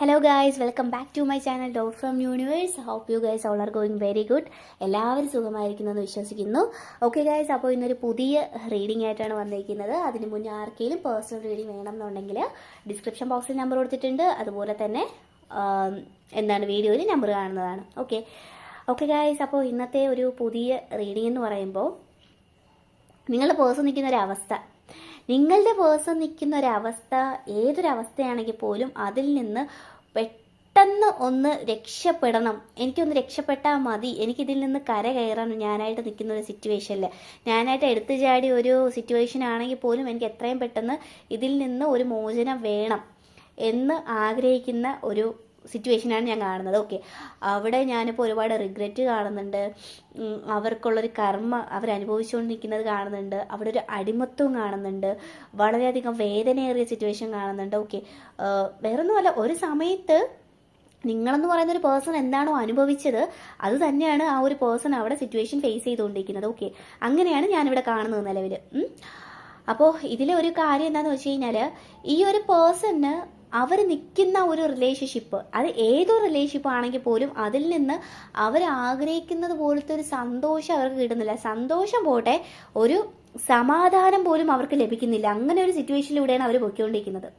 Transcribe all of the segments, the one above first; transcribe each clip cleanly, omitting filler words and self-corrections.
Hello guys, welcome back to my channel dot from universe. Hope you guys all are going very good. എല്ലാവരും സുഖമായിരിക്കുന്നെന്ന് വിശ്വസിക്കുന്നു. Okay guys, അപ്പോൾ ഇന്നൊരു പുതിയ reading ആയിട്ടാണ് വന്നിരിക്കുന്നത്. അതിന് മുന്നേ ആർക്കെങ്കിലും പേഴ്സണൽ റീഡിംഗ് വേണമെന്നുണ്ടെങ്കിൽ ഡിസ്ക്രിപ്ഷൻ ബോക്സിൽ നമ്പർ കൊടുത്തിട്ടുണ്ട്. അതുപോലെ തന്നെ വീഡിയോയിൽ നമ്പർ കാണുന്നതാണ്. ഓക്കെ ഗായ്സ്, അപ്പോൾ ഇന്നത്തെ ഒരു പുതിയ റീഡിംഗ് എന്ന് പറയുമ്പോൾ നിങ്ങളുടെ പേഴ്സൺ നിൽക്കുന്ന ഒരവസ്ഥ, നിങ്ങളുടെ പേഴ്സൺ നിൽക്കുന്ന ഒരവസ്ഥ ഏതൊരവസ്ഥയാണെങ്കിൽ പോലും അതിൽ നിന്ന് പെട്ടെന്ന് ഒന്ന് രക്ഷപ്പെടണം, എനിക്കൊന്ന് രക്ഷപ്പെട്ടാൽ മതി, എനിക്കിതിൽ നിന്ന് കര കയറാൻ ഞാനായിട്ട് നിൽക്കുന്ന ഒരു സിറ്റുവേഷനിൽ, ഞാനായിട്ട് എടുത്തു ചാടി ഒരു സിറ്റുവേഷൻ ആണെങ്കിൽ പോലും എനിക്ക് എത്രയും പെട്ടെന്ന് ഇതിൽ നിന്ന് ഒരു മോചനം വേണം എന്ന് ആഗ്രഹിക്കുന്ന ഒരു സിറ്റുവേഷനാണ് ഞാൻ കാണുന്നത്. അവിടെ ഞാനിപ്പോൾ ഒരുപാട് റിഗ്രറ്റ് കാണുന്നുണ്ട്, അവർക്കുള്ളൊരു കർമ്മ അവരനുഭവിച്ചുകൊണ്ടിരിക്കുന്നത് കാണുന്നുണ്ട്, അവിടെ ഒരു അടിമത്വം കാണുന്നുണ്ട്, വളരെയധികം വേദനയേറിയ സിറ്റുവേഷൻ കാണുന്നുണ്ട്. വേറൊന്നുമല്ല, ഒരു സമയത്ത് നിങ്ങളെന്ന് പറയുന്ന ഒരു പേഴ്സൺ എന്താണോ അനുഭവിച്ചത് അത് തന്നെയാണ് ആ ഒരു പേഴ്സൺ അവിടെ സിറ്റുവേഷൻ ഫേസ് ചെയ്തുകൊണ്ടിരിക്കുന്നത്. അങ്ങനെയാണ് ഞാനിവിടെ കാണുന്നത് നിലവിൽ. അപ്പോൾ ഇതിലെ ഒരു കാര്യം എന്താണെന്ന് വെച്ച് കഴിഞ്ഞാൽ, ഈ ഒരു പേഴ്സണ് അവർ നിൽക്കുന്ന ഒരു റിലേഷൻഷിപ്പ്, അത് ഏതൊരു റിലേഷൻഷിപ്പ് ആണെങ്കിൽ പോലും അതിൽ നിന്ന് അവർ ആഗ്രഹിക്കുന്നത് പോലത്തെ ഒരു സന്തോഷം അവർക്ക് കിട്ടുന്നില്ല. സന്തോഷം പോട്ടെ, ഒരു സമാധാനം പോലും അവർക്ക് ലഭിക്കുന്നില്ല. അങ്ങനെ ഒരു സിറ്റുവേഷനിലൂടെയാണ് അവർ പൊയ്ക്കൊണ്ടിരിക്കുന്നത്.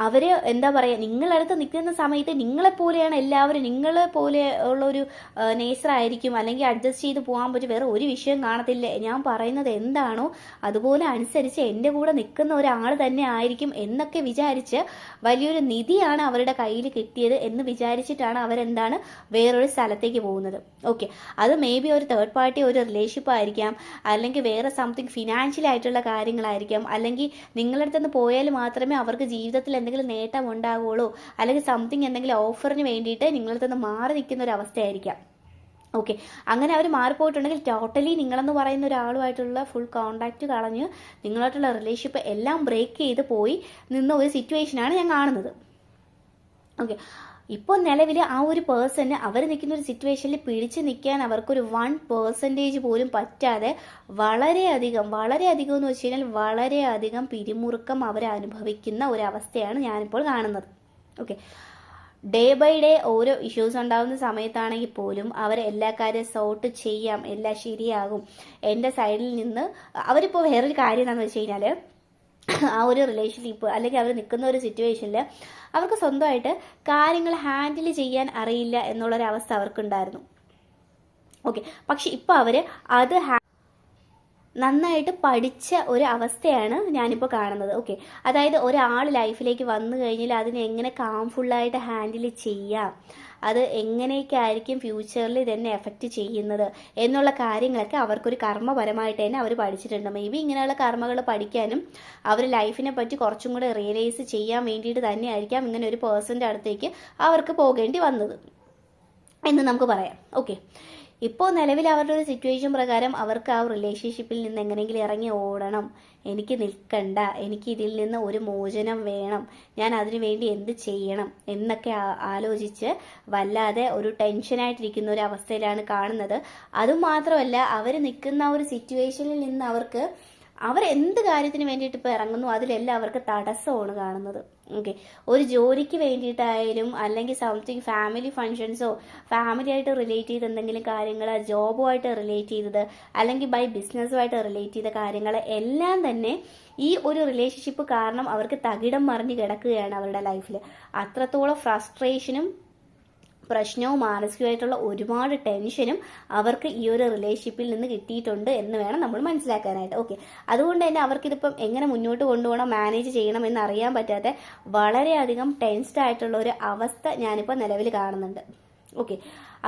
അവർ എന്താ പറയുക, നിങ്ങളടുത്ത് നിൽക്കുന്ന സമയത്ത് നിങ്ങളെപ്പോലെയാണ് എല്ലാവരും, നിങ്ങളെ പോലെ ഉള്ളൊരു നേച്ചറായിരിക്കും, അല്ലെങ്കിൽ അഡ്ജസ്റ്റ് ചെയ്ത് പോകാൻ പറ്റും, വേറെ ഒരു വിഷയം കാണത്തില്ല. ഞാൻ പറയുന്നത് എന്താണോ അതുപോലെ അനുസരിച്ച് എൻ്റെ കൂടെ നിൽക്കുന്ന ഒരാൾ തന്നെ ആയിരിക്കും എന്നൊക്കെ വിചാരിച്ച് വലിയൊരു നിധിയാണ് അവരുടെ കയ്യിൽ കിട്ടിയത് എന്ന് വിചാരിച്ചിട്ടാണ് അവരെന്താണ് വേറൊരു സ്ഥലത്തേക്ക് പോകുന്നത്. അത് മേ ബി ഒരു തേർഡ് പാർട്ടി ഒരു റിലേഷൻഷിപ്പ് ആയിരിക്കാം, അല്ലെങ്കിൽ വേറെ സംതിങ് ഫിനാൻഷ്യൽ ആയിട്ടുള്ള കാര്യങ്ങളായിരിക്കാം, അല്ലെങ്കിൽ നിങ്ങളടുത്ത് നിന്ന് പോയാൽ മാത്രമേ അവർക്ക് ജീവിതത്തിൽ എന്തെങ്കിലും നേട്ടം ഉണ്ടാകുള്ളൂ, അല്ലെങ്കിൽ സംതിങ് എന്തെങ്കിലും ഓഫറിന് വേണ്ടിയിട്ട് നിങ്ങളിൽ നിന്ന് മാറി നിൽക്കുന്ന ഒരു അവസ്ഥയായിരിക്കാം. അങ്ങനെ അവർ മാറിപ്പോയിട്ടുണ്ടെങ്കിൽ ടോട്ടലി നിങ്ങളെന്ന് പറയുന്ന ഒരാളുമായിട്ടുള്ള ഫുൾ കോണ്ടാക്ട് കളഞ്ഞ് നിങ്ങളായിട്ടുള്ള റിലേഷൻഷിപ്പ് എല്ലാം ബ്രേക്ക് ചെയ്ത് പോയി നിന്ന ഒരു സിറ്റുവേഷനാണ് ഞാൻ കാണുന്നത്. ഇപ്പോൾ നിലവിൽ ആ ഒരു പേഴ്സണ് അവർ നിൽക്കുന്ന ഒരു സിറ്റുവേഷനിൽ പിടിച്ചു നിൽക്കാൻ അവർക്കൊരു 1% പോലും പറ്റാതെ വളരെയധികം എന്ന് വെച്ച് കഴിഞ്ഞാൽ വളരെയധികം പിരിമുറുക്കം അവർ അനുഭവിക്കുന്ന ഒരവസ്ഥയാണ് ഞാനിപ്പോൾ കാണുന്നത്. ഡേ ബൈ ഡേ ഓരോ ഇഷ്യൂസ് ഉണ്ടാകുന്ന സമയത്താണെങ്കിൽ പോലും അവർ എല്ലാ കാര്യം സോർട്ട് ചെയ്യാം, എല്ലാം ശരിയാകും എൻ്റെ സൈഡിൽ നിന്ന്. അവരിപ്പോൾ വേറൊരു കാര്യം എന്താണെന്ന് വെച്ച് കഴിഞ്ഞാൽ, ആ ഒരു റിലേഷൻഷിപ്പ് അല്ലെങ്കിൽ അവർ നിൽക്കുന്ന ഒരു സിറ്റുവേഷനിൽ അവർക്ക് സ്വന്തമായിട്ട് കാര്യങ്ങൾ ഹാൻഡിൽ ചെയ്യാൻ അറിയില്ല എന്നുള്ളൊരവസ്ഥ അവർക്കുണ്ടായിരുന്നു. പക്ഷെ ഇപ്പോൾ അവർ അത് നന്നായിട്ട് പഠിച്ച ഒരു അവസ്ഥയാണ് ഞാനിപ്പോൾ കാണുന്നത്. അതായത് ഒരാൾ ലൈഫിലേക്ക് വന്നു കഴിഞ്ഞാൽ അതിനെ എങ്ങനെ കാംഫുള്ളായിട്ട് ഹാൻഡിൽ ചെയ്യാം, അത് എങ്ങനെയൊക്കെ ആയിരിക്കും ഫ്യൂച്ചറിൽ ഇതെന്നെ എഫക്റ്റ് ചെയ്യുന്നത് എന്നുള്ള കാര്യങ്ങളൊക്കെ അവർക്കൊരു കർമ്മപരമായിട്ട് തന്നെ അവർ പഠിച്ചിട്ടുണ്ട്. മേ ബി ഇങ്ങനെയുള്ള കർമ്മകൾ പഠിക്കാനും അവർ ലൈഫിനെ പറ്റി കുറച്ചും കൂടെ റിയലൈസ് ചെയ്യാൻ വേണ്ടിയിട്ട് തന്നെ ആയിരിക്കാം ഇങ്ങനെ ഒരു പേഴ്സൻ്റെ അടുത്തേക്ക് അവർക്ക് പോകേണ്ടി വന്നത് എന്ന് നമുക്ക് പറയാം. ഇപ്പോൾ നിലവിൽ അവരുടെ ഒരു സിറ്റുവേഷൻ പ്രകാരം അവർക്ക് ആ റിലേഷൻഷിപ്പിൽ നിന്ന് എങ്ങനെയെങ്കിലും ഇറങ്ങി ഓടണം, എനിക്ക് നിൽക്കണ്ട, എനിക്ക് ഇതിൽ നിന്ന് ഒരു മോചനം വേണം, ഞാൻ അതിനു വേണ്ടി എന്ത് ചെയ്യണം എന്നൊക്കെ ആലോചിച്ച് വല്ലാതെ ഒരു ടെൻഷനായിട്ടിരിക്കുന്ന ഒരു അവസ്ഥയിലാണ് കാണുന്നത്. അതുമാത്രമല്ല, അവർ നിൽക്കുന്ന ഒരു സിറ്റുവേഷനിൽ നിന്ന് അവർക്ക് എന്ത് കാര്യത്തിന് വേണ്ടിയിട്ട് ഇപ്പോൾ ഇറങ്ങുന്നു അതിലെല്ലാം അവർക്ക് തടസ്സമാണ് കാണുന്നത്. ഒരു ജോലിക്ക് വേണ്ടിയിട്ടായാലും, അല്ലെങ്കിൽ സംതിങ് ഫാമിലി ഫങ്ഷൻസോ ഫാമിലിയായിട്ട് റിലേറ്റ് ചെയ്ത് എന്തെങ്കിലും കാര്യങ്ങൾ, ജോബുമായിട്ട് റിലേറ്റ് ചെയ്തത്, അല്ലെങ്കിൽ ബൈ ബിസിനസ്സുമായിട്ട് റിലേറ്റ് ചെയ്ത കാര്യങ്ങൾ എല്ലാം തന്നെ ഈ ഒരു റിലേഷൻഷിപ്പ് കാരണം അവർക്ക് തകിടം മറിഞ്ഞ് കിടക്കുകയാണ് അവരുടെ ലൈഫിൽ. അത്രത്തോളം ഫ്രസ്ട്രേഷനും പ്രശ്നവും മാനസികമായിട്ടുള്ള ഒരുപാട് ടെൻഷനും അവർക്ക് ഈ ഒരു റിലേഷൻഷിപ്പിൽ നിന്ന് കിട്ടിയിട്ടുണ്ട് എന്ന് വേണം നമ്മൾ മനസ്സിലാക്കാനായിട്ട്. അതുകൊണ്ട് തന്നെ അവർക്കിതിപ്പം എങ്ങനെ മുന്നോട്ട് കൊണ്ടുപോകണം, മാനേജ് ചെയ്യണം എന്ന് അറിയാൻ പറ്റാത്ത വളരെയധികം ടെൻസ്ഡ് ആയിട്ടുള്ള ഒരു അവസ്ഥ ഞാനിപ്പോൾ നിലവിൽ കാണുന്നുണ്ട്.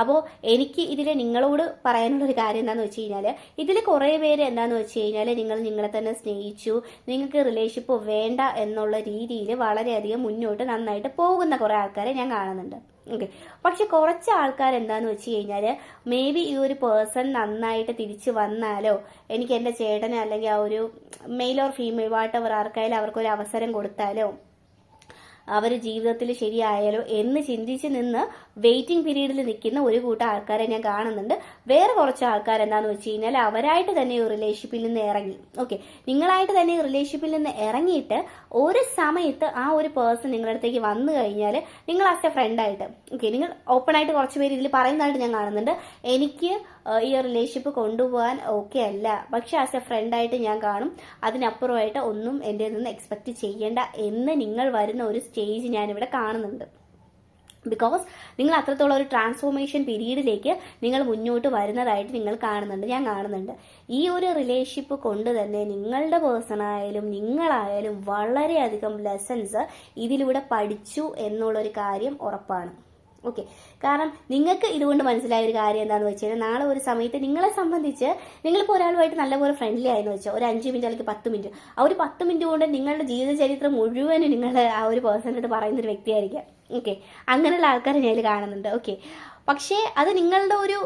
അപ്പോൾ എനിക്ക് ഇതിൽ നിങ്ങളോട് പറയാനുള്ളൊരു കാര്യം എന്താണെന്ന് വെച്ച് കഴിഞ്ഞാൽ, ഇതിൽ കുറേ പേര് എന്താണെന്ന് വെച്ച് കഴിഞ്ഞാൽ നിങ്ങൾ നിങ്ങളെ തന്നെ സ്നേഹിച്ചു, നിങ്ങൾക്ക് റിലേഷൻഷിപ്പ് വേണ്ട എന്നുള്ള രീതിയിൽ വളരെയധികം മുന്നോട്ട് നന്നായിട്ട് പോകുന്ന കുറേ ആൾക്കാരെ ഞാൻ കാണുന്നുണ്ട്. പക്ഷെ കുറച്ച് ആൾക്കാർ എന്താന്ന് വെച്ച് കഴിഞ്ഞാൽ, മേ ബി ഈ ഒരു പേഴ്സൺ നന്നായിട്ട് തിരിച്ചു വന്നാലോ, എനിക്ക് എൻ്റെ ചേട്ടന് അല്ലെങ്കിൽ ആ ഒരു മെയിൽ ഓർ ഫീമെയിൽ വാട്ടെവർ ആർക്കായാലും അവർക്കൊരു അവസരം കൊടുത്താലോ, അവർ ജീവിതത്തിൽ ശരിയായാലോ എന്ന് ചിന്തിച്ച് നിന്ന് വെയിറ്റിംഗ് പീരീഡിൽ നിൽക്കുന്ന ഒരു കൂട്ടം ആൾക്കാരെ ഞാൻ കാണുന്നുണ്ട്. വേറെ കുറച്ച് ആൾക്കാർ എന്താണെന്ന് വെച്ച് കഴിഞ്ഞാൽ അവരായിട്ട് തന്നെ ഒരു റിലേഷൻഷിപ്പിൽ നിന്ന് ഇറങ്ങി. ഓക്കെ, നിങ്ങളായിട്ട് തന്നെ റിലേഷൻഷിപ്പിൽ നിന്ന് ഇറങ്ങിയിട്ട് ഒരു സമയത്ത് ആ ഒരു പേഴ്സൺ നിങ്ങളുടെ അടുത്തേക്ക് വന്നു കഴിഞ്ഞാൽ നിങ്ങൾ ആസ് എ ഫ്രണ്ടായിട്ട്, ഓക്കെ, നിങ്ങൾ ഓപ്പൺ ആയിട്ട് കുറച്ച് പേര് ഇതിൽ പറയുന്നതായിട്ട് ഞാൻ കാണുന്നുണ്ട്. എനിക്ക് ഈ റിലേഷൻഷിപ്പ് കൊണ്ടുപോകാൻ ഓക്കെ അല്ല, പക്ഷെ ആസ് എ ഫ്രണ്ടായിട്ട് ഞാൻ കാണും, അതിനപ്പുറമായിട്ട് ഒന്നും എൻ്റെ നിന്ന് എക്സ്പെക്ട് ചെയ്യേണ്ട എന്ന് നിങ്ങൾ വരുന്ന ഒരു സ്റ്റേജ് ഞാനിവിടെ കാണുന്നുണ്ട്. ബിക്കോസ് നിങ്ങൾ അത്രത്തോളം ഒരു ട്രാൻസ്ഫോർമേഷൻ പീരീഡിലേക്ക് നിങ്ങൾ മുന്നോട്ട് വരുന്നതായിട്ട് നിങ്ങൾ കാണുന്നുണ്ട്, ഞാൻ കാണുന്നുണ്ട്. ഈ ഒരു റിലേഷൻഷിപ്പ് കൊണ്ട് തന്നെ നിങ്ങളുടെ പേഴ്സണായാലും നിങ്ങളായാലും വളരെയധികം ലെസൺസ് ഇതിലൂടെ പഠിച്ചു എന്നുള്ളൊരു കാര്യം ഉറപ്പാണ്. ഓക്കെ, കാരണം നിങ്ങൾക്ക് ഇതുകൊണ്ട് മനസ്സിലായ ഒരു കാര്യം എന്താണെന്ന് വെച്ച് കഴിഞ്ഞാൽ നാളെ ഒരു സമയത്ത് നിങ്ങളെ സംബന്ധിച്ച് നിങ്ങളിപ്പോൾ ഒരാളുമായിട്ട് നല്ലപോലെ ഫ്രണ്ട്ലി ആയെന്ന് വെച്ചാൽ ഒരു 5 മിനിറ്റ് അല്ലെങ്കിൽ 10 മിനിറ്റ്, ആ ഒരു 10 മിനിറ്റ് കൊണ്ട് നിങ്ങളുടെ ജീവിത ചരിത്രം മുഴുവനും നിങ്ങൾ ആ ഒരു പേഴ്സണായിട്ട് പറയുന്നൊരു വ്യക്തിയായിരിക്കാം. ഓക്കെ, അങ്ങനെയുള്ള ആൾക്കാരെ ഞാൻ കാണുന്നുണ്ട്. ഓക്കെ, പക്ഷേ അത് നിങ്ങളുടെ ഒരു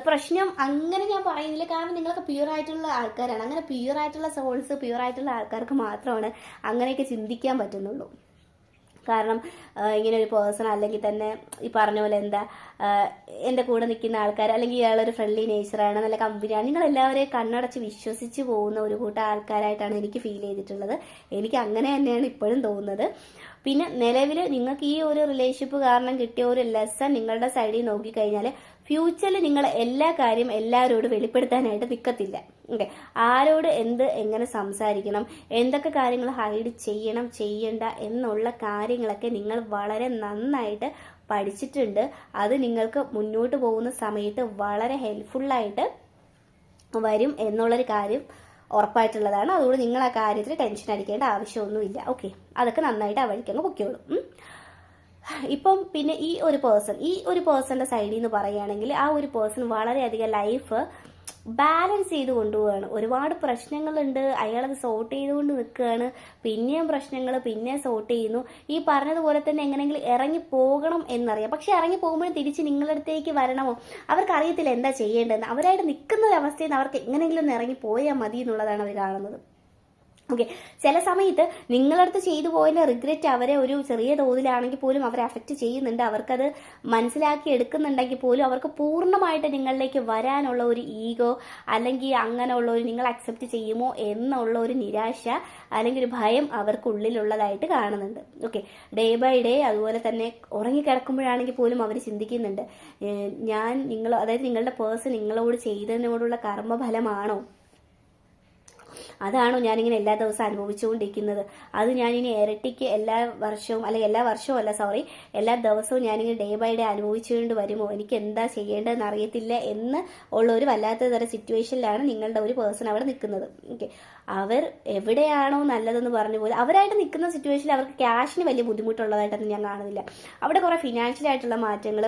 പ്രശ്നം അങ്ങനെ ഞാൻ പറയുന്നില്ല, കാരണം നിങ്ങളൊക്കെ പ്യൂർ ആയിട്ടുള്ള ആൾക്കാരാണ്. അങ്ങനെ പ്യൂർ ആയിട്ടുള്ള സോൾസ്, പ്യൂർ ആയിട്ടുള്ള ആൾക്കാർക്ക് മാത്രമാണ് അങ്ങനെയൊക്കെ ചിന്തിക്കാൻ പറ്റുന്നുള്ളൂ. കാരണം ഇങ്ങനെ ഒരു പേഴ്സൺ അല്ലെങ്കിൽ തന്നെ ഈ പറഞ്ഞ പോലെ എന്താ എൻ്റെ കൂടെ നിൽക്കുന്ന ആൾക്കാർ അല്ലെങ്കിൽ ഇയാളൊരു ഫ്രണ്ട്ലി നേച്ചറാണ്, നല്ല കമ്പനിയാണ്, നിങ്ങളെല്ലാവരെയും കണ്ണടച്ച് വിശ്വസിച്ച് പോകുന്ന ഒരു കൂട്ടം ആൾക്കാരായിട്ടാണ് എനിക്ക് ഫീൽ ചെയ്തിട്ടുള്ളത്. എനിക്ക് അങ്ങനെ തന്നെയാണ് ഇപ്പോഴും തോന്നുന്നത്. പിന്നെ നിലവിൽ നിങ്ങൾക്ക് ഈ ഒരു റിലേഷൻഷിപ്പ് കാരണം കിട്ടിയ ഒരു ലെസൺ നിങ്ങളുടെ സൈഡിൽ നോക്കിക്കഴിഞ്ഞാൽ ഫ്യൂച്ചറിൽ നിങ്ങൾ എല്ലാ കാര്യം എല്ലാവരോടും വെളിപ്പെടുത്താനായിട്ട് നിൽക്കത്തില്ല. ഓക്കെ, ആരോട് എന്ത് എങ്ങനെ സംസാരിക്കണം, എന്തൊക്കെ കാര്യങ്ങൾ ഹൈഡ് ചെയ്യണം ചെയ്യണ്ട എന്നുള്ള കാര്യങ്ങളൊക്കെ നിങ്ങൾ വളരെ നന്നായിട്ട് പഠിച്ചിട്ടുണ്ട്. അത് നിങ്ങൾക്ക് മുന്നോട്ട് പോകുന്ന സമയത്ത് വളരെ ഹെൽപ്ഫുള്ളായിട്ട് വരും എന്നുള്ളൊരു കാര്യം ഉറപ്പായിട്ടുള്ളതാണ്. അതുകൊണ്ട് നിങ്ങൾ ആ കാര്യത്തിൽ ടെൻഷൻ അടിക്കേണ്ട ആവശ്യമൊന്നുമില്ല. ഓക്കെ, അതൊക്കെ നന്നായിട്ട് ആ വഴിക്കങ്ങ് പൊക്കോളും. ഇപ്പം പിന്നെ ഈ ഒരു പേഴ്സന്റെ സൈഡിൽ നിന്ന് പറയുകയാണെങ്കിൽ ആ ഒരു പേഴ്സൺ വളരെയധികം ലൈഫ് ബാലൻസ് ചെയ്ത് കൊണ്ടുപോവുകയാണ്. ഒരുപാട് പ്രശ്നങ്ങളുണ്ട്, അയാളത് സോർട്ട് ചെയ്തുകൊണ്ട് നിൽക്കുകയാണ്, പിന്നെയും പ്രശ്നങ്ങൾ പിന്നെ സോർട്ട് ചെയ്യുന്നു. ഈ പറഞ്ഞതുപോലെ തന്നെ എങ്ങനെയെങ്കിലും ഇറങ്ങി പോകണം എന്നറിയാം, പക്ഷെ ഇറങ്ങി പോകുമ്പോഴും തിരിച്ച് നിങ്ങളുടെ അടുത്തേക്ക് വരണമോ അവർക്ക് അറിയത്തില്ല എന്താ ചെയ്യേണ്ടതെന്ന്. അവരായിട്ട് നിൽക്കുന്ന ഒരു അവസ്ഥയിൽ നിന്ന് അവർക്ക് എങ്ങനെയെങ്കിലും ഒന്ന് ഇറങ്ങി പോയാൽ മതി എന്നുള്ളതാണ് അവർ കാണുന്നത്. ഓക്കെ, ചില സമയത്ത് നിങ്ങളടുത്ത് ചെയ്തു പോയതിന്റെ റിഗ്രറ്റ് അവരെ ഒരു ചെറിയ തോതിലാണെങ്കിൽ പോലും അവരെ അഫക്റ്റ് ചെയ്യുന്നുണ്ട്. അവർക്കത് മനസ്സിലാക്കി എടുക്കുന്നുണ്ടെങ്കിൽ പോലും അവർക്ക് പൂർണ്ണമായിട്ട് നിങ്ങളിലേക്ക് വരാനുള്ള ഒരു ഈഗോ അല്ലെങ്കിൽ അങ്ങനെയുള്ള ഒരു നിങ്ങൾ അക്സെപ്റ്റ് ചെയ്യുമോ എന്നുള്ള ഒരു നിരാശ അല്ലെങ്കിൽ ഒരു ഭയം അവർക്കുള്ളിലുള്ളതായിട്ട് കാണുന്നുണ്ട്. ഓക്കെ, ഡേ ബൈ ഡേ അതുപോലെ തന്നെ ഉറങ്ങിക്കിടക്കുമ്പോഴാണെങ്കിൽ പോലും അവർ ചിന്തിക്കുന്നുണ്ട്, അതായത് നിങ്ങളുടെ പേഴ്സൺ നിങ്ങളോട് ചെയ്തതിനോടുള്ള കർമ്മഫലമാണോ, അതാണോ ഞാനിങ്ങനെ എല്ലാ ദിവസവും അനുഭവിച്ചുകൊണ്ടിരിക്കുന്നത്, അത് ഞാനിനി ഇരട്ടിക്ക് എല്ലാ ദിവസവും ഞാനിങ്ങനെ ഡേ ബൈ ഡേ അനുഭവിച്ചുകൊണ്ട് വരുമോ, എനിക്ക് എന്താ ചെയ്യേണ്ടതെന്ന് അറിയത്തില്ല എന്ന് ഉള്ള ഒരു വല്ലാത്ത തരം സിറ്റുവേഷനിലാണ് നിങ്ങളുടെ ഒരു പേഴ്സൺ അവിടെ നിൽക്കുന്നത്. ഓക്കെ, അവർ എവിടെയാണോ നല്ലതെന്ന് പറഞ്ഞ പോലെ അവരായിട്ട് നിൽക്കുന്ന സിറ്റുവേഷനിൽ അവർക്ക് ക്യാഷിന് വലിയ ബുദ്ധിമുട്ടുള്ളതായിട്ടൊന്നും ഞാൻ കാണുന്നില്ല. അവിടെ കുറെ ഫിനാൻഷ്യലായിട്ടുള്ള മാറ്റങ്ങൾ,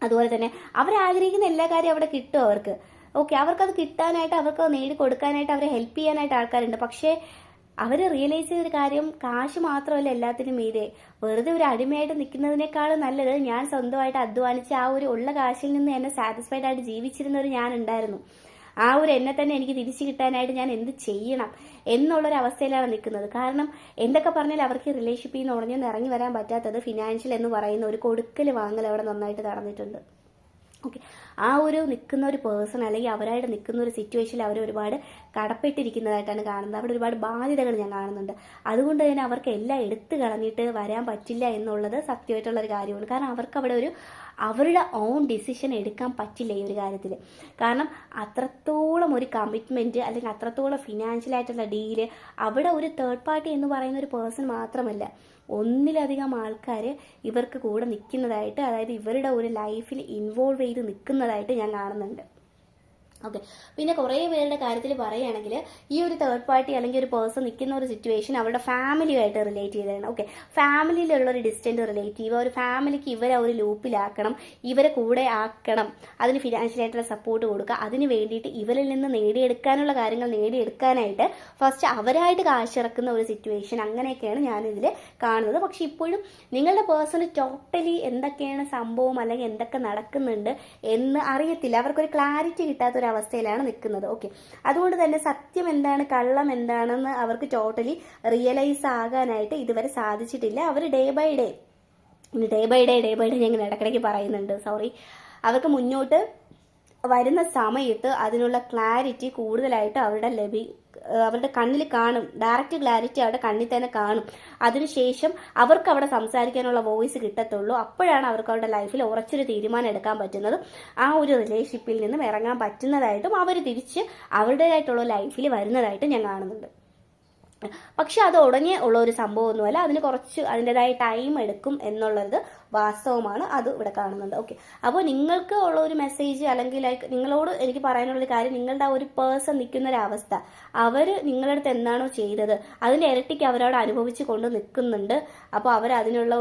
അതുപോലെ തന്നെ അവരാഗ്രഹിക്കുന്ന എല്ലാ കാര്യവും അവിടെ കിട്ടും അവർക്ക്. ഓക്കെ, അവർക്കത് കിട്ടാനായിട്ട് അവർക്ക് നേടിക്കൊടുക്കാനായിട്ട് അവരെ ഹെൽപ്പ് ചെയ്യാനായിട്ട് ആൾക്കാരുണ്ട്. പക്ഷേ അവർ റിയലൈസ് ചെയ്തൊരു കാര്യം, കാശ് മാത്രമല്ല എല്ലാത്തിനും മീതെ. വെറുതെ ഒരു അടിമയായിട്ട് നിൽക്കുന്നതിനേക്കാളും നല്ലത് ഞാൻ സ്വന്തമായിട്ട് അധ്വാനിച്ച് ആ ഒരു ഉള്ള കാശിൽ നിന്ന് എന്നെ സാറ്റിസ്ഫൈഡ് ആയിട്ട് ജീവിച്ചിരുന്ന ഒരു ഞാൻ ഉണ്ടായിരുന്നു. ആ ഒരു എന്നെ തന്നെ എനിക്ക് തിരിച്ചു കിട്ടാനായിട്ട് ഞാൻ എന്ത് ചെയ്യണം എന്നുള്ളൊരു അവസ്ഥയിലാണ് നിൽക്കുന്നത്. കാരണം എന്തൊക്കെ പറഞ്ഞാൽ അവർക്ക് റിലേഷൻഷിപ്പിൽ നിന്ന് ഉടനെ ഇറങ്ങി വരാൻ പറ്റാത്തത് ഫിനാൻഷ്യൽ എന്ന് പറയുന്ന ഒരു കൊടുക്കൽ വാങ്ങൽ അവിടെ നന്നായിട്ട് നടന്നിട്ടുണ്ട്. ഓക്കെ, ആ ഒരു നിൽക്കുന്ന ഒരു പേഴ്സൺ അല്ലെങ്കിൽ അവരായിട്ട് നിൽക്കുന്ന ഒരു സിറ്റുവേഷനിൽ അവർ ഒരുപാട് കടപ്പെട്ടിരിക്കുന്നതായിട്ടാണ് കാണുന്നത്. അവിടെ ഒരുപാട് ബാധ്യതകൾ ഞാൻ കാണുന്നുണ്ട്. അതുകൊണ്ട് തന്നെ അവർക്ക് എല്ലാം എടുത്തു കളഞ്ഞിട്ട് വരാൻ പറ്റില്ല എന്നുള്ളത് സത്യമായിട്ടുള്ള ഒരു കാര്യമാണ്. കാരണം അവർക്ക് അവിടെ അവരുടെ ഓൺ ഡിസിഷൻ എടുക്കാൻ പറ്റില്ല ഈ ഒരു കാര്യത്തിൽ. കാരണം അത്രത്തോളം ഒരു കമ്മിറ്റ്മെൻറ്റ് അല്ലെങ്കിൽ അത്രത്തോളം ഫിനാൻഷ്യലായിട്ടുള്ള ഡീല് അവിടെ ഒരു തേർഡ് പാർട്ടി എന്ന് പറയുന്ന ഒരു പേഴ്സൺ മാത്രമല്ല, ഒന്നിലധികം ആൾക്കാർ ഇവർക്ക് കൂടെ നിൽക്കുന്നതായിട്ട്, അതായത് ഇവരുടെ ഒരു ലൈഫിൽ ഇൻവോൾവ് ചെയ്ത് നിൽക്കുന്നതായിട്ട് ഞാൻ കാണുന്നുണ്ട്. ഓക്കെ, പിന്നെ കുറേ പേരുടെ കാര്യത്തിൽ പറയുകയാണെങ്കിൽ ഈ ഒരു തേർഡ് പാർട്ടി അല്ലെങ്കിൽ ഒരു പേഴ്സൺ നിൽക്കുന്ന ഒരു സിറ്റുവേഷൻ അവരുടെ ഫാമിലിയുമായിട്ട് റിലേറ്റ് ചെയ്തതാണ്. ഓക്കെ, ഫാമിലിയിലുള്ള ഒരു ഡിസ്റ്റന്റ് റിലേറ്റീവ്, ഒരു ഫാമിലിക്ക് ഇവരെ ഒരു ലൂപ്പിലാക്കണം, ഇവരെ കൂടെ ആക്കണം, അതിന് ഫിനാൻഷ്യലായിട്ടുള്ള സപ്പോർട്ട് കൊടുക്കുക, അതിന് വേണ്ടിയിട്ട് ഇവരിൽ നിന്ന് നേടിയെടുക്കാനുള്ള കാര്യങ്ങൾ നേടിയെടുക്കാനായിട്ട് ഫസ്റ്റ് അവരായിട്ട് കാശിറക്കുന്ന ഒരു സിറ്റുവേഷൻ, അങ്ങനെയൊക്കെയാണ് ഞാനിതിൽ കാണുന്നത്. പക്ഷെ ഇപ്പോഴും നിങ്ങളുടെ പേഴ്സണ് ടോട്ടലി എന്തൊക്കെയാണ് സംഭവം അല്ലെങ്കിൽ എന്തൊക്കെ നടക്കുന്നുണ്ട് എന്ന് അറിയത്തില്ല. അവർക്കൊരു ക്ലാരിറ്റി കിട്ടാത്ത ഒരു അവസ്ഥയിലാണ് നിൽക്കുന്നത്. ഓക്കെ, അതുകൊണ്ട് തന്നെ സത്യം എന്താണ് കള്ളം എന്താണെന്ന് അവർക്ക് ടോട്ടലി റിയലൈസ് ആകാനായിട്ട് ഇതുവരെ സാധിച്ചിട്ടില്ല. അവർ ഡേ ബൈ ഡേ ഞാൻ ഇങ്ങനെ ഇടയ്ക്കിടയ്ക്ക് പറയുന്നുണ്ട്, സോറി. അവർക്ക് മുന്നോട്ട് വരുന്ന സമയത്ത് അതിനുള്ള ക്ലാരിറ്റി കൂടുതലായിട്ട് അവരുടെ കണ്ണിൽ കാണും. ഡയറക്റ്റ് ക്ലാരിറ്റി അവരുടെ കണ്ണിൽ തന്നെ കാണും. അതിനുശേഷം അവർക്ക് അവിടെ സംസാരിക്കാനുള്ള വോയിസ് കിട്ടത്തുള്ളൂ. അപ്പോഴാണ് അവർക്ക് അവരുടെ ലൈഫിൽ ഉറച്ചൊരു തീരുമാനം എടുക്കാൻ പറ്റുന്നതും ആ ഒരു റിലേഷൻഷിപ്പിൽ നിന്നും ഇറങ്ങാൻ പറ്റുന്നതായിട്ടും അവർ തിരിച്ച് അവരുടേതായിട്ടുള്ള ലൈഫിൽ വരുന്നതായിട്ടും ഞാൻ കാണുന്നുണ്ട്. പക്ഷെ അത് ഉടനെ ഉള്ള ഒരു സംഭവമൊന്നുമല്ല, അതിന് കുറച്ച് അതിൻ്റെതായ ടൈം എടുക്കും എന്നുള്ളത് വാസ്തവമാണ്. അത് ഇവിടെ കാണുന്നുണ്ട്. ഓക്കെ, അപ്പോൾ നിങ്ങൾക്ക് ഉള്ള ഒരു മെസ്സേജ് അല്ലെങ്കിൽ ലൈക്ക് നിങ്ങളോട് എനിക്ക് പറയാനുള്ളൊരു കാര്യം, നിങ്ങളുടെ ആ ഒരു പേഴ്സൺ നിൽക്കുന്ന ഒരു അവസ്ഥ, അവർ നിങ്ങളുടെ അടുത്ത് എന്താണോ ചെയ്തത് അതിൻ്റെ ഇരട്ടിക്ക് അവരവിടെ അനുഭവിച്ച് കൊണ്ട് നിൽക്കുന്നുണ്ട്. അപ്പോൾ അതിനുള്ള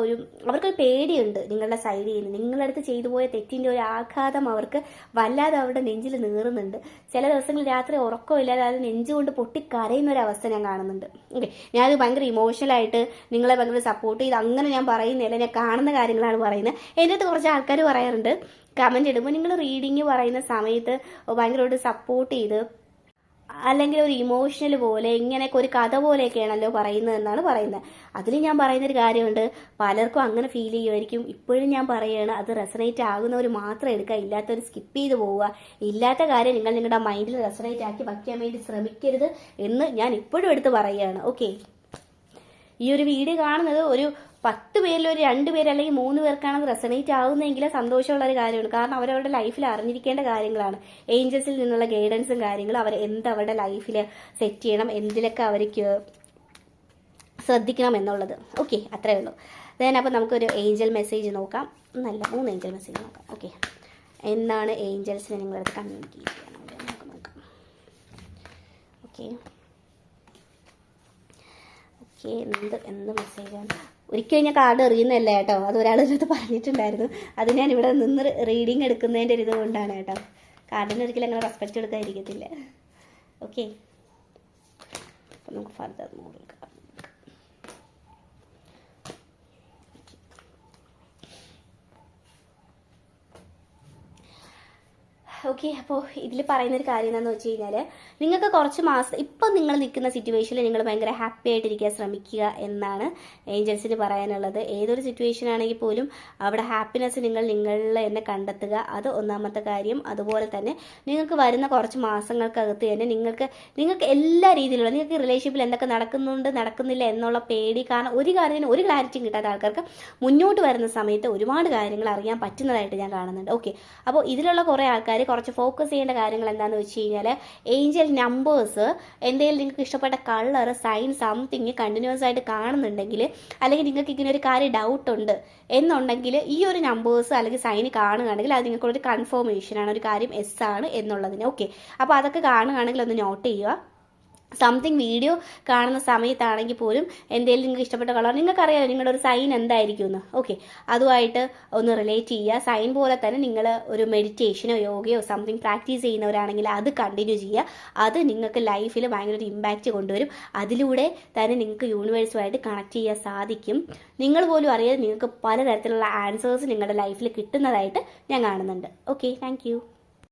അവർക്കൊരു പേടിയുണ്ട് നിങ്ങളുടെ സൈഡിൽ നിന്ന്. നിങ്ങളുടെ അടുത്ത് ചെയ്തു പോയ തെറ്റിൻ്റെ ഒരു ആഘാതം അവർക്ക് വല്ലാതെ അവരുടെ നെഞ്ചിൽ നീറുന്നുണ്ട്. ചില ദിവസങ്ങളിൽ രാത്രി ഉറക്കമില്ലാതെ അത് നെഞ്ചുകൊണ്ട് പൊട്ടിക്കരയുന്ന ഒരു അവസ്ഥ ഞാൻ കാണുന്നുണ്ട്. ഓക്കെ, ഞാനത് ഭയങ്കര ഇമോഷണലായിട്ട് നിങ്ങളെ ഭയങ്കര സപ്പോർട്ട് ചെയ്ത് അങ്ങനെ ഞാൻ പറയുന്നില്ല, ഞാൻ കാണുന്ന കാര്യങ്ങളാണ് പറയുന്നത്. എൻ്റെ അടുത്ത് കുറച്ച് ആൾക്കാർ പറയാറുണ്ട്, കമൻറ്റ് ഇടുമ്പോൾ നിങ്ങൾ റീഡിങ് പറയുന്ന സമയത്ത് ഭയങ്കരമായിട്ട് സപ്പോർട്ട് ചെയ്ത് അല്ലെങ്കിൽ ഒരു ഇമോഷണൽ പോലെ ഇങ്ങനെയൊക്കെ ഒരു കഥ പോലെയൊക്കെയാണല്ലോ പറയുന്നതെന്നാണ് പറയുന്നത്. അതിൽ ഞാൻ പറയുന്നൊരു കാര്യമുണ്ട്, പലർക്കും അങ്ങനെ ഫീൽ ചെയ്യുമായിരിക്കും. ഇപ്പോഴും ഞാൻ പറയുകയാണ്, അത് റെസണേറ്റ് ആകുന്നവർ മാത്രം എടുക്കുക, ഇല്ലാത്തവർ സ്കിപ്പ് ചെയ്ത് പോവുക. ഇല്ലാത്ത കാര്യം നിങ്ങൾ നിങ്ങളുടെ മൈൻഡിൽ റെസണേറ്റ് ആക്കി വയ്ക്കാൻ വേണ്ടി ശ്രമിക്കരുത് എന്ന് ഞാൻ ഇപ്പോഴും എടുത്ത് പറയുകയാണ്. ഓക്കെ, ഈ ഒരു വീഡിയോ കാണുന്നത് ഒരു 10 പേരിൽ ഒരു 2 പേര് അല്ലെങ്കിൽ 3 പേർക്കാണ് റെസണേറ്റ് ആകുന്നതെങ്കിൽ സന്തോഷമുള്ള ഒരു കാര്യമാണ്. കാരണം അവരവരുടെ ലൈഫിൽ അറിഞ്ഞിരിക്കേണ്ട കാര്യങ്ങളാണ്. ഏഞ്ചൽസിൽ നിന്നുള്ള ഗൈഡൻസും കാര്യങ്ങളും അവർ അവരുടെ ലൈഫിൽ സെറ്റ് ചെയ്യണം, എന്തിലൊക്കെ അവർക്ക് ശ്രദ്ധിക്കണം എന്നുള്ളത്. ഓക്കെ, അത്രേ ഉള്ളൂ. അപ്പോൾ നമുക്കൊരു ഏഞ്ചൽ മെസ്സേജ് നോക്കാം. 3 ഏഞ്ചൽ മെസ്സേജ് നോക്കാം. ഓക്കെ, എന്താണ് ഏഞ്ചൽസിനെ നിങ്ങളടുത്ത് കമ്മ്യൂണിക്കേറ്റ് ചെയ്യണം നമുക്ക് നോക്കാം. ഓക്കെ, എന്ത് മെസ്സേജാണ്? ഒരിക്കലും ഞാൻ കാർഡ് എറിയുന്നതല്ല കേട്ടോ, അത് ഒരാളടുത്ത് പറഞ്ഞിട്ടുണ്ടായിരുന്നു. അത് ഞാൻ ഇവിടെ നിന്ന് റീഡിങ് എടുക്കുന്നതിൻ്റെ ഒരു ഇതുകൊണ്ടാണ് കേട്ടോ. കാർഡിന് ഒരിക്കലും അങ്ങനെ റെസ്പെക്റ്റ് എടുക്കാതിരിക്കത്തില്ല. ഓക്കെ, അപ്പം നമുക്ക് ഫർദർ മൂവ് എടുക്കാം. ഓക്കെ, അപ്പോൾ ഇതിൽ പറയുന്നൊരു കാര്യം എന്താണെന്ന് വെച്ച് കഴിഞ്ഞാൽ, നിങ്ങൾക്ക് കുറച്ച് മാസം ഇപ്പം നിങ്ങൾ നിൽക്കുന്ന സിറ്റുവേഷനിൽ നിങ്ങൾ ഭയങ്കര ഹാപ്പി ആയിട്ടിരിക്കാൻ ശ്രമിക്കുക എന്നാണ് ഏഞ്ചൽസിന് പറയാനുള്ളത്. ഏതൊരു സിറ്റുവേഷൻ ആണെങ്കിൽ പോലും അവിടെ ഹാപ്പിനെസ് നിങ്ങളിൽ തന്നെ കണ്ടെത്തുക, അത് ഒന്നാമത്തെ കാര്യം. അതുപോലെ തന്നെ നിങ്ങൾക്ക് വരുന്ന കുറച്ച് മാസങ്ങൾക്കകത്ത് തന്നെ നിങ്ങൾക്ക് എല്ലാ രീതിയിലുള്ള നിങ്ങൾക്ക് റിലേഷൻഷിപ്പിൽ എന്തൊക്കെ നടക്കുന്നില്ല എന്നുള്ള പേടി, കാരണം ഒരു കാര്യത്തിന് ഒരു ക്ലാരിറ്റിയും കിട്ടാത്ത ആൾക്കാർക്ക് മുന്നോട്ട് വരുന്ന സമയത്ത് ഒരുപാട് കാര്യങ്ങൾ അറിയാൻ പറ്റുന്നതായിട്ട് ഞാൻ കാണുന്നുണ്ട്. ഓക്കെ, അപ്പോൾ ഇതിലുള്ള കുറേ ആൾക്കാർ കുറച്ച് ഫോക്കസ് ചെയ്യേണ്ട കാര്യങ്ങൾ എന്താണെന്ന് വെച്ച് കഴിഞ്ഞാൽ, ഏഞ്ചൽ നമ്പേഴ്സ് എന്തെങ്കിലും നിങ്ങൾക്ക് ഇഷ്ടപ്പെട്ട കളർ സൈൻ സംതിങ് കണ്ടിന്യൂസ് ആയിട്ട് കാണുന്നുണ്ടെങ്കിൽ, അല്ലെങ്കിൽ നിങ്ങൾക്ക് ഇങ്ങനെ ഒരു കാര്യം ഡൗട്ട് ഉണ്ട് എന്നുണ്ടെങ്കിൽ, ഈ ഒരു നമ്പേഴ്സ് അല്ലെങ്കിൽ സൈൻ കാണുകയാണെങ്കിൽ അത് നിങ്ങൾക്കൊരു കൺഫർമേഷനാണ്, ഒരു കാര്യം എസ് ആണ് എന്നുള്ളതിന്. ഓക്കെ, അപ്പോൾ അതൊക്കെ കാണുകയാണെങ്കിൽ ഒന്ന് നോട്ട് ചെയ്യുക. സംതിങ് വീഡിയോ കാണുന്ന സമയത്താണെങ്കിൽ പോലും എന്തെങ്കിലും നിങ്ങൾക്ക് ഇഷ്ടപ്പെട്ട കളർ നിങ്ങൾക്കറിയാമോ നിങ്ങളുടെ ഒരു സൈൻ എന്തായിരിക്കും എന്ന്. ഓക്കെ, അതുമായിട്ട് ഒന്ന് റിലേറ്റ് ചെയ്യുക. സൈൻ പോലെ തന്നെ നിങ്ങൾ ഒരു മെഡിറ്റേഷനോ യോഗയോ സംതിങ് പ്രാക്ടീസ് ചെയ്യുന്നവരാണെങ്കിൽ അത് കണ്ടിന്യൂ ചെയ്യുക. അത് നിങ്ങൾക്ക് ലൈഫിൽ ഭയങ്കര ഒരു ഇമ്പാക്റ്റ് കൊണ്ടുവരും. അതിലൂടെ തന്നെ നിങ്ങൾക്ക് യൂണിവേഴ്സുമായിട്ട് കണക്ട് ചെയ്യാൻ സാധിക്കും. നിങ്ങൾ പോലും അറിയാതെ നിങ്ങൾക്ക് പലതരത്തിലുള്ള ആൻസേഴ്സ് നിങ്ങളുടെ ലൈഫിൽ കിട്ടുന്നതായിട്ട് ഞാൻ കാണുന്നുണ്ട്. Okay, thank